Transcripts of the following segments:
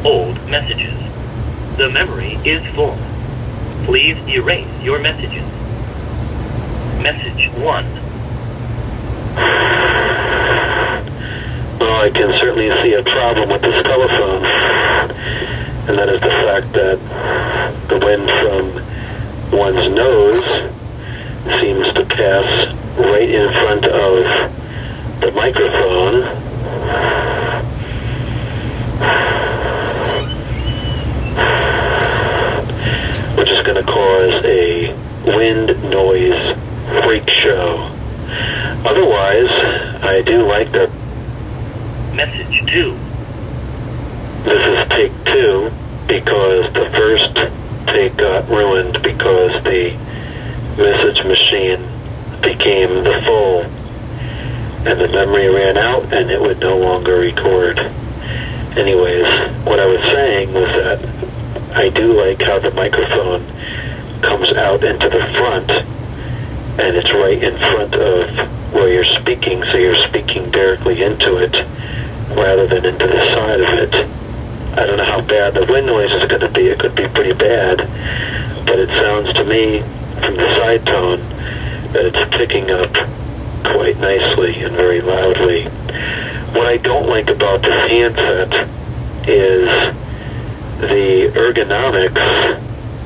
old messages. The memory is full. Please erase your messages. Message 1. Well, I can certainly see a problem with this telephone, and that is the fact that the wind from one's nose seems to pass right in front of the microphone, which is going to cause a wind noise freak show. Otherwise, I do like that. Message 2. This is take 2 because the first take got ruined because the message machine became the full and the memory ran out and it would no longer record. Anyways, what I was saying was that I do like how the microphone comes out into the front and it's right in front of where you're speaking, so you're speaking directly into it rather than into the side of it. I don't know how bad the wind noise is going to be. It could be pretty bad, but it sounds to me from the side tone that it's picking up quite nicely and very loudly. What I don't like about this handset is the ergonomics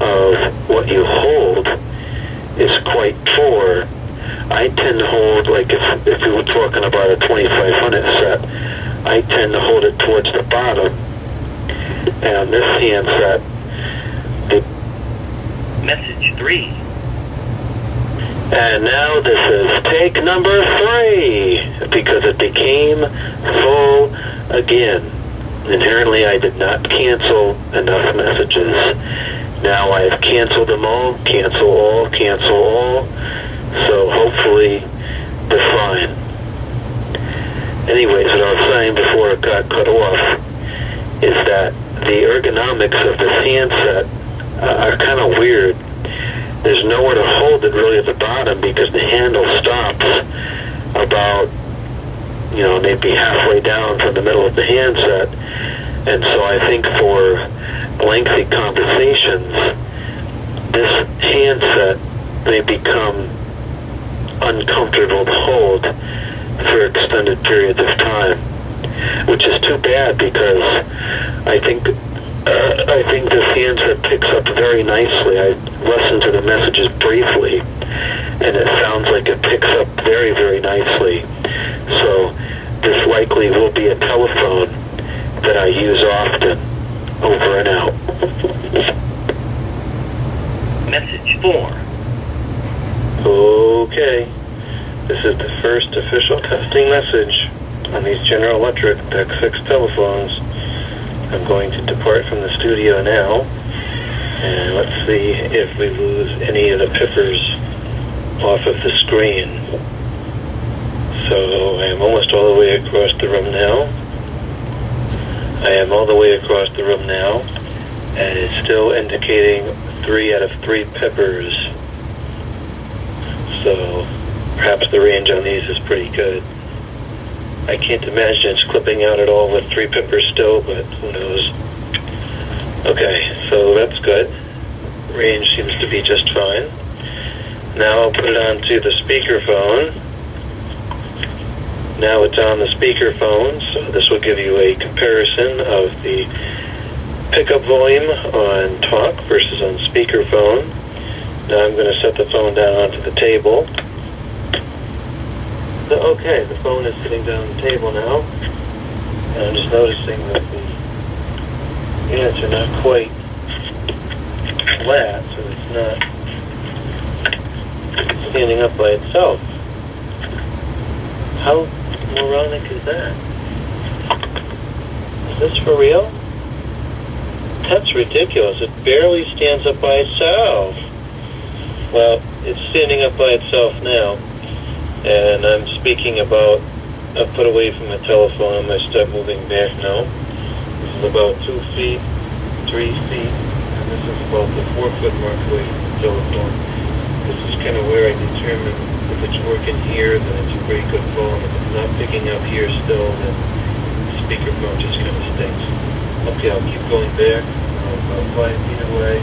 of what you hold is quite poor. I tend to hold, like if we were talking about a 2500 set, I tend to hold it towards the bottom. And on this handset, Message 3. And now this is take number 3, because it became full again. Inherently, I did not cancel enough messages. Now I've canceled them all, cancel all, cancel all. So hopefully they're fine. Anyways, what I was saying before it got cut off is that the ergonomics of this handset are kind of weird. There's nowhere to hold it really at the bottom because the handle stops about, maybe halfway down from the middle of the handset. And so I think for lengthy conversations, this handset may become uncomfortable to hold for extended periods of time, which is too bad because I think this handset picks up very nicely. I listened to the messages briefly, and it sounds like it picks up very, very nicely. So this likely will be a telephone that I use often, over and out. Message 4. Okay, this is the first official testing message on these General Electric X6 telephones. I'm going to depart from the studio now, and let's see if we lose any of the pippers off of the screen. So I am almost all the way across the room now. I am all the way across the room now, and it's still indicating 3 out of 3 pippers. So perhaps the range on these is pretty good. I can't imagine it's clipping out at all with 3 pippers still, but who knows. Okay, so that's good. Range seems to be just fine. Now I'll put it onto the speakerphone. Now it's on the speakerphone, so this will give you a comparison of the pickup volume on talk versus on speakerphone. Now I'm going to set the phone down onto the table. So, okay, the phone is sitting down on the table now, and I'm just noticing that the units are not quite flat, so it's not standing up by itself. How moronic is that? Is this for real? That's ridiculous. It barely stands up by itself. Well, it's standing up by itself now. And I'm speaking about a foot away from the telephone. I'm going to start moving back now. This is about 2 feet, 3 feet, and this is about the 4 foot mark away from the telephone. This is kind of where I determine if it's working here, then it's a pretty good phone. If it's not picking up here still, then it's speakerphone just kind of stinks. Okay, I'll keep going back. About 5 feet away,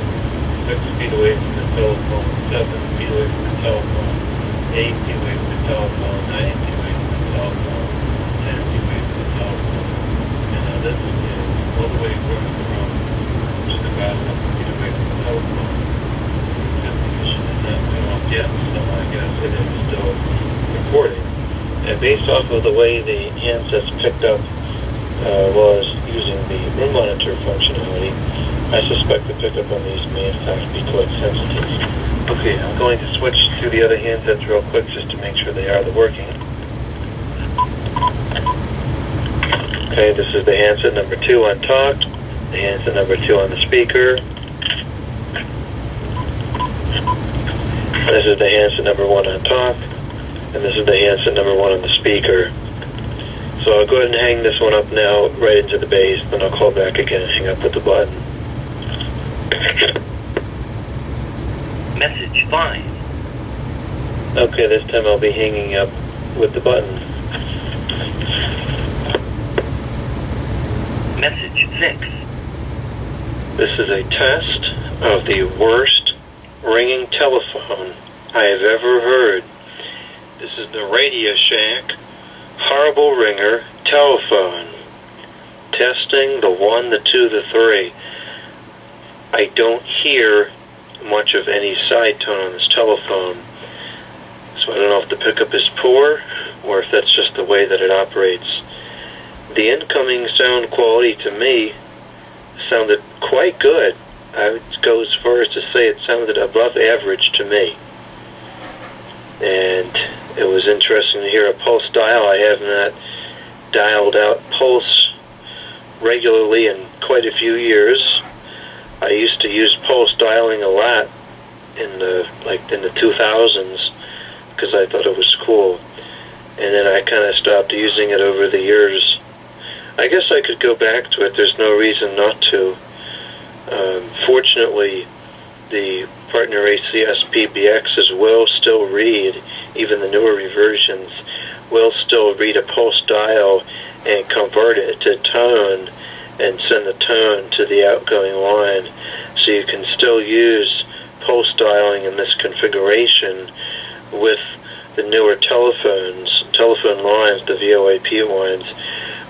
6 feet away from the telephone, 7 feet away from the telephone, 8 feet away from the telephone, 9 feet away from the telephone, 10 feet away from the telephone. And now this is all the way across the room, just about 100 feet away from the telephone. Definition is not going off yet, so I guess it is still recording. And based off of the way the handsets picked up was using the room monitor functionality, I suspect the pickup on these may in fact be quite sensitive. Okay, I'm going to switch to the other handsets real quick just to make sure they are working. Okay, this is the handset number 2 on talk, the handset number 2 on the speaker. This is the handset number 1 on talk, and this is the handset number 1 on the speaker. So I'll go ahead and hang this one up now right into the base, then I'll call back again and hang up with the button. Message 5. Okay, this time I'll be hanging up with the button. Message 6. This is a test of the worst ringing telephone I have ever heard. This is the Radio Shack Horrible Ringer telephone. Testing the 1, the 2, the 3. I don't hear much of any side tone on this telephone, so I don't know if the pickup is poor or if that's just the way that it operates. The incoming sound quality to me sounded quite good. I would go as far as to say it sounded above average to me. And it was interesting to hear a pulse dial. I have not dialed out pulse regularly in quite a few years. I used to use pulse dialing a lot in the 2000s because I thought it was cool. And then I kind of stopped using it over the years. I guess I could go back to it. There's no reason not to. Fortunately, the partner ACS PBXs will still read, even the newer versions, will still read a pulse dial and convert it to tone and send the tone to the outgoing line. So you can still use pulse dialing in this configuration with the newer telephone lines, the VoIP ones,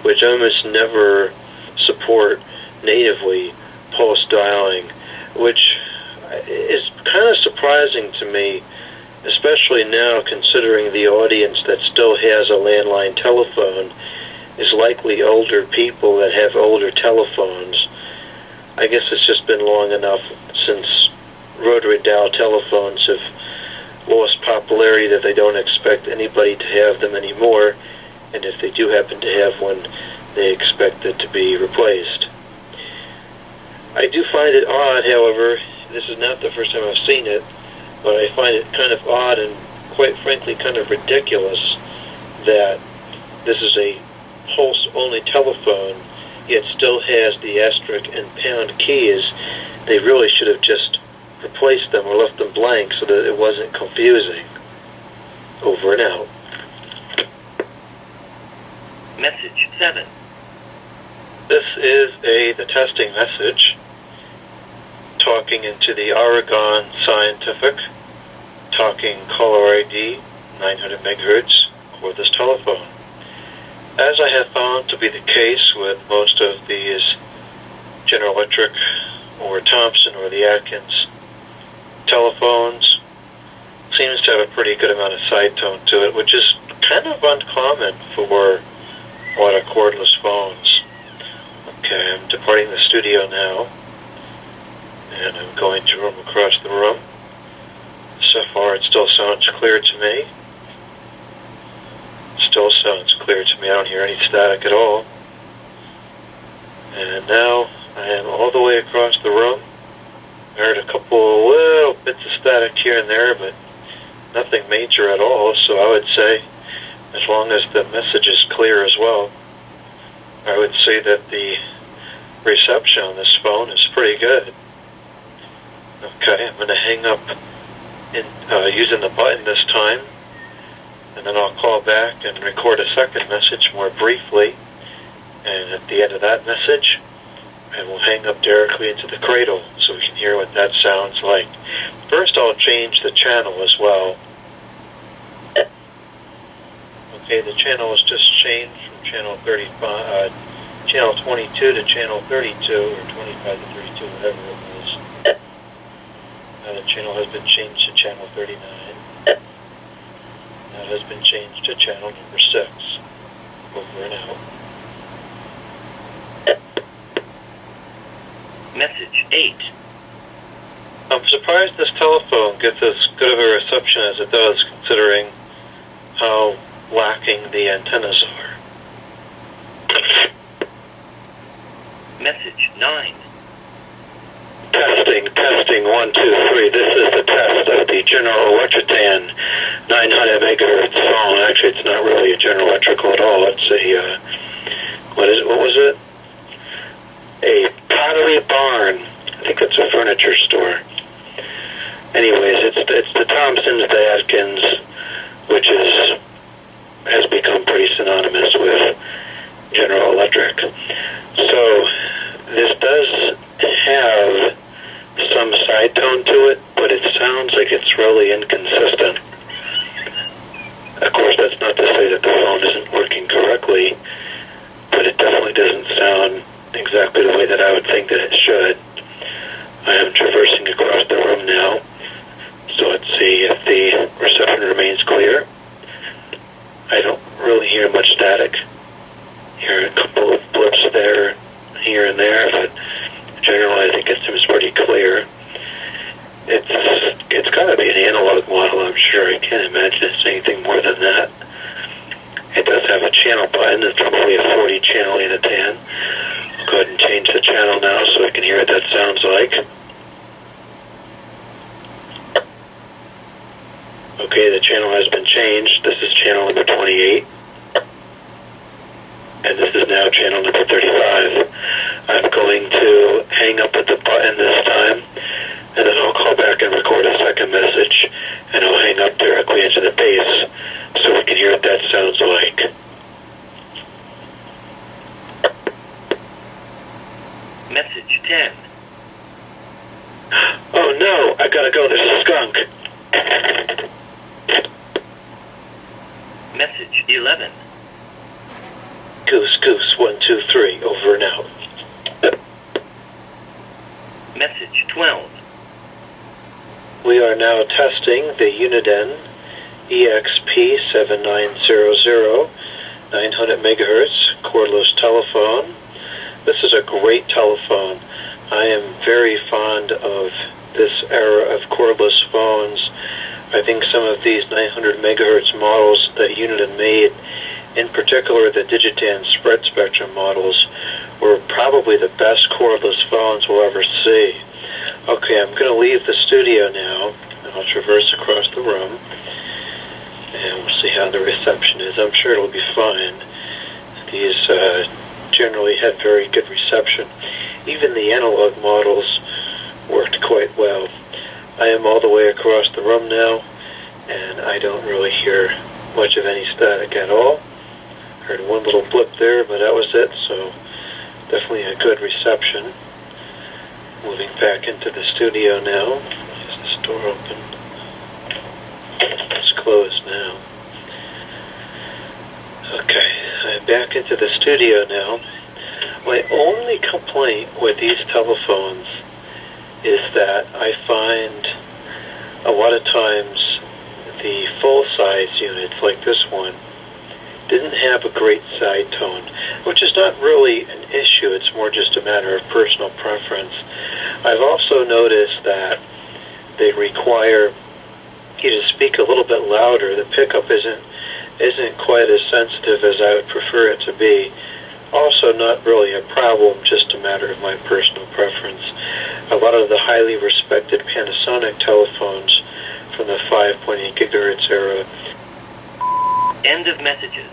which almost never support natively pulse dialing, which is kind of surprising to me, especially now considering the audience that still has a landline telephone is likely older people that have older telephones. I guess it's just been long enough since rotary dial telephones have lost popularity that they don't expect anybody to have them anymore, and if they do happen to have one, they expect it to be replaced. I do find it odd, however, this is not the first time I've seen it, but I find it kind of odd and quite frankly kind of ridiculous that this is a pulse-only telephone, yet still has the asterisk and pound keys. They really should have just replaced them or left them blank so that it wasn't confusing. Over and out. Message 7. This is the testing message talking into the Oregon Scientific talking caller ID 900 megahertz cordless telephone. As I have found to be the case with most of these General Electric or Thompson or the Atkins telephones, seems to have a pretty good amount of side tone to it, which is kind of uncommon for a lot of cordless phones. Okay, I'm departing the studio now, and I'm going to room across the room. So far, it still sounds clear to me. Still sounds clear to me. I don't hear any static at all. And now I am all the way across the room. I heard a couple little bits of static here and there, but nothing major at all. So I would say, as long as the message is clear as well, I would say that the reception on this phone is pretty good. Okay, I'm going to hang up using the button this time, and then I'll call back and record a second message more briefly, and And at the end of that message, I will hang up directly into the cradle so we can hear what that sounds like. First, I'll change the channel as well. Okay, the channel has just changed from channel 22 to channel 32, or 25 to 32, whatever it was. Now the channel has been changed to channel 39. Now it has been changed to channel number 6. Over and out. Message 8. I'm surprised this telephone gets as good of a reception as it does, considering how lacking the antennas are. Message 9. Testing, 1, 2, 3. This is the test of the General Electric 900 megahertz phone. Actually, it's not really a General Electrical at all. It's a, what was it? A Pottery Barn. I think it's a furniture store. Anyways, it's the Thompson's, the Atkins, which has become pretty synonymous with General Electric. So this does have some side tone to it, but it sounds like it's really inconsistent. Of course, that's not to say that the phone isn't working correctly, but it definitely doesn't sound exactly the way that I would think that it should. I am traversing across the room now, so let's see if the reception remains clear. I don't really hear much static. Hear a couple of blips there, here and there, but generally I think it seems pretty clear. It's got to be an analog model, I'm sure. I can't imagine it's anything more than that. It does have a channel button. It's probably a 40 channel Uniden. I'll go ahead and change the channel now so I can hear what that sounds like. Okay, the channel has been changed. This is channel number 28. And this is now channel number 35. I'm going to hang up at the button this time, and then I'll call back and record a second message, and I'll hang up directly into the base so we can hear what that sounds like. Message 10. Oh no, I gotta go, there's a skunk. Message 11. Goose, 1, 2, 3, over and out. Message 12. We are now testing the Uniden EXP7900 900 megahertz cordless telephone. This is a great telephone. I am very fond of this era of cordless phones. I think some of these 900 megahertz models that Uniden made, in particular the Digitan spread spectrum models, were probably the best cordless phones we'll ever see. Okay, I'm going to leave the studio now, and I'll traverse across the room, and we'll see how the reception is. I'm sure it'll be fine. These generally had very good reception. Even the analog models worked quite well. I am all the way across the room now, and I don't really hear much of any static at all. Heard one little blip there, but that was it, so definitely a good reception. Moving back into the studio now. Is this door open? It's closed now. Okay, I'm back into the studio now. My only complaint with these telephones is that I find a lot of times the full-size units, like this one, didn't have a great side tone, which is not really an issue. It's more just a matter of personal preference. I've also noticed that they require you to speak a little bit louder. The pickup isn't quite as sensitive as I would prefer it to be. Also not really a problem, just a matter of my personal preference. A lot of the highly respected Panasonic telephones from the 5.8 gigahertz era. End of messages.